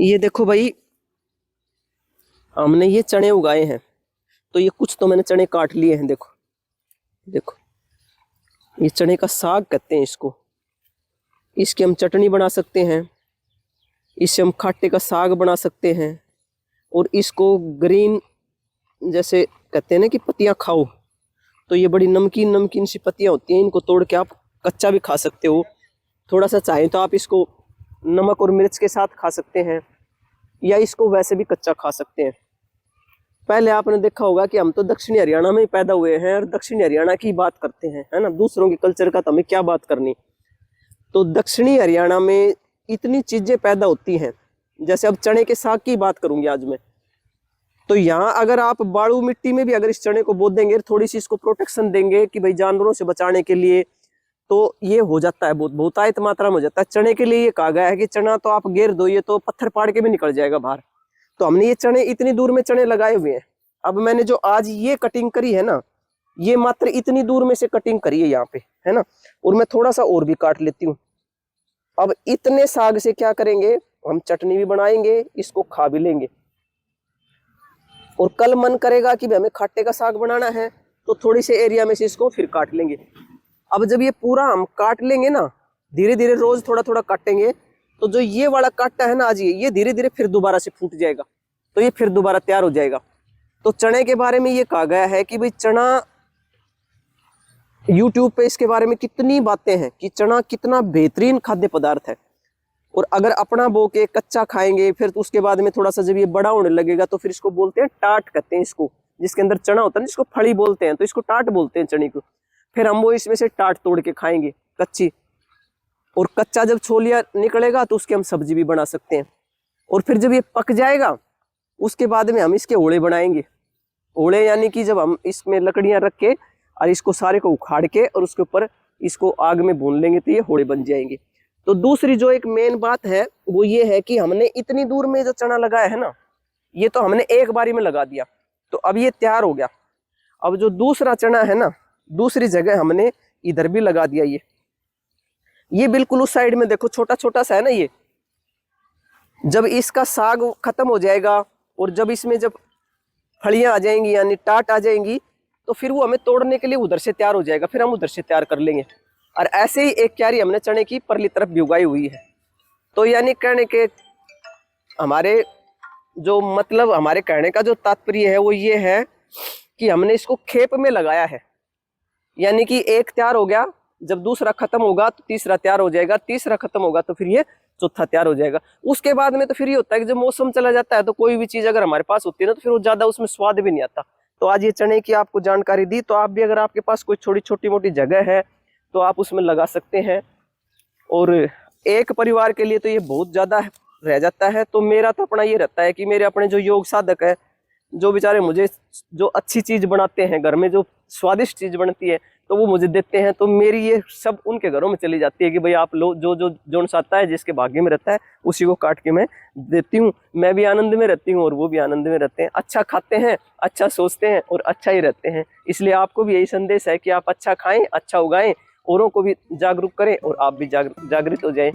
ये देखो भाई, हमने ये चने उगाए हैं। तो ये कुछ तो मैंने चने काट लिए हैं। देखो देखो, ये चने का साग कहते हैं इसको। इसकी हम चटनी बना सकते हैं, इससे हम खट्टे का साग बना सकते हैं। और इसको ग्रीन जैसे कहते हैं ना कि पत्तियां खाओ, तो ये बड़ी नमकीन नमकीन सी पत्तियां होती हैं। इनको तोड़ के आप कच्चा भी खा सकते हो। थोड़ा सा चाहें तो आप इसको नमक और मिर्च के साथ खा सकते हैं, या इसको वैसे भी कच्चा खा सकते हैं। पहले आपने देखा होगा कि हम तो दक्षिणी हरियाणा में ही पैदा हुए हैं और दक्षिणी हरियाणा की बात करते हैं, है ना। दूसरों के कल्चर का तो हमें क्या बात करनी। तो दक्षिणी हरियाणा में इतनी चीजें पैदा होती हैं। जैसे अब चने के साग की बात करूंगी आज मैं। तो यहाँ अगर आप बालू मिट्टी में भी अगर इस चने को बो देंगे, थोड़ी सी इसको प्रोटेक्शन देंगे कि भाई जानवरों से बचाने के लिए, तो ये हो जाता है, बहुत बहुतायत मात्रा में हो जाता है। चने के लिए ये कहा गया है कि चना तो आप घेर दो, ये तो पत्थर पाड़ के भी निकल जाएगा बाहर। तो हमने ये चने इतनी दूर में चने लगाए हुए हैं। अब मैंने जो आज ये कटिंग करी है ना, ये मात्र इतनी दूर में से कटिंग करी है यहाँ पे, है ना। और मैं थोड़ा सा और भी काट लेती हूँ। अब इतने साग से क्या करेंगे, हम चटनी भी बनाएंगे, इसको खा भी लेंगे। और कल मन करेगा कि हमें खट्टे का साग बनाना है, तो थोड़ी से एरिया में से इसको फिर काट लेंगे। अब जब ये पूरा हम काट लेंगे ना, धीरे धीरे रोज थोड़ा थोड़ा काटेंगे, तो जो ये वाला काटा है ना आज, ये धीरे धीरे फिर दोबारा से फूट जाएगा, तो ये फिर दोबारा तैयार हो जाएगा। तो चने के बारे में ये कहा गया है कि भाई चना, YouTube पे इसके बारे में कितनी बातें हैं कि चना कितना बेहतरीन खाद्य पदार्थ है। और अगर अपना बो के कच्चा खाएंगे, फिर तो उसके बाद में थोड़ा सा जब ये बड़ा होने लगेगा, तो फिर इसको बोलते हैं टाट, कहते हैं इसको, जिसके अंदर चना होता है ना, जिसको फली बोलते हैं, तो इसको टाट बोलते हैं चने को। फिर हम वो इसमें से टाट तोड़ के खाएंगे कच्ची। और कच्चा जब छोलिया निकलेगा तो उसकी हम सब्जी भी बना सकते हैं। और फिर जब ये पक जाएगा, उसके बाद में हम इसके ओले बनाएंगे। ओले यानी कि जब हम इसमें लकड़ियां रख के और इसको सारे को उखाड़ के और उसके ऊपर इसको आग में भून लेंगे, तो ये होड़े बन जाएंगे। तो दूसरी जो एक मेन बात है वो ये है कि हमने इतनी दूर में जो चना लगाया है ना, ये तो हमने एक बारी में लगा दिया, तो अब ये तैयार हो गया। अब जो दूसरा चना है ना, दूसरी जगह हमने इधर भी लगा दिया। ये बिल्कुल उस साइड में देखो, छोटा छोटा सा है ना ये। जब इसका साग खत्म हो जाएगा और जब इसमें जब फलियां आ जाएंगी यानी टाट आ जाएंगी, तो फिर वो हमें तोड़ने के लिए उधर से तैयार हो जाएगा, फिर हम उधर से तैयार कर लेंगे। और ऐसे ही एक क्यारी हमने चने की परली तरफ भी उगाई हुई है। तो यानी कहने के हमारे जो मतलब हमारे कहने का जो तात्पर्य है वो ये है कि हमने इसको खेप में लगाया है। यानी कि एक तैयार हो गया, जब दूसरा खत्म होगा तो तीसरा तैयार हो जाएगा, तीसरा खत्म होगा तो फिर ये चौथा तैयार हो जाएगा। उसके बाद में तो फिर ये होता है कि जब मौसम चला जाता है, तो कोई भी चीज अगर हमारे पास होती है ना, तो फिर वो ज्यादा उसमें स्वाद भी नहीं आता। तो आज ये चने की आपको जानकारी दी, तो आप भी अगर आपके पास कोई छोटी मोटी जगह है तो आप उसमें लगा सकते हैं। और एक परिवार के लिए तो ये बहुत ज्यादा रह जाता है। तो मेरा तो अपना ये रहता है कि मेरे अपने जो योग साधक है, जो बेचारे मुझे जो अच्छी चीज बनाते हैं घर में, जो स्वादिष्ट चीज बनती है, तो वो मुझे देते हैं। तो मेरी ये सब उनके घरों में चली जाती है कि भाई आप लोग जो आता है, जिसके भाग्य में रहता है, उसी को काट के मैं देती हूँ। मैं भी आनंद में रहती हूँ और वो भी आनंद में रहते हैं। अच्छा खाते हैं, अच्छा सोचते हैं और अच्छा ही रहते हैं। इसलिए आपको भी यही संदेश है कि आप अच्छा खाएं, अच्छा उगाएं, औरों को भी जागरूक करें और आप भी जागृत हो जाएं।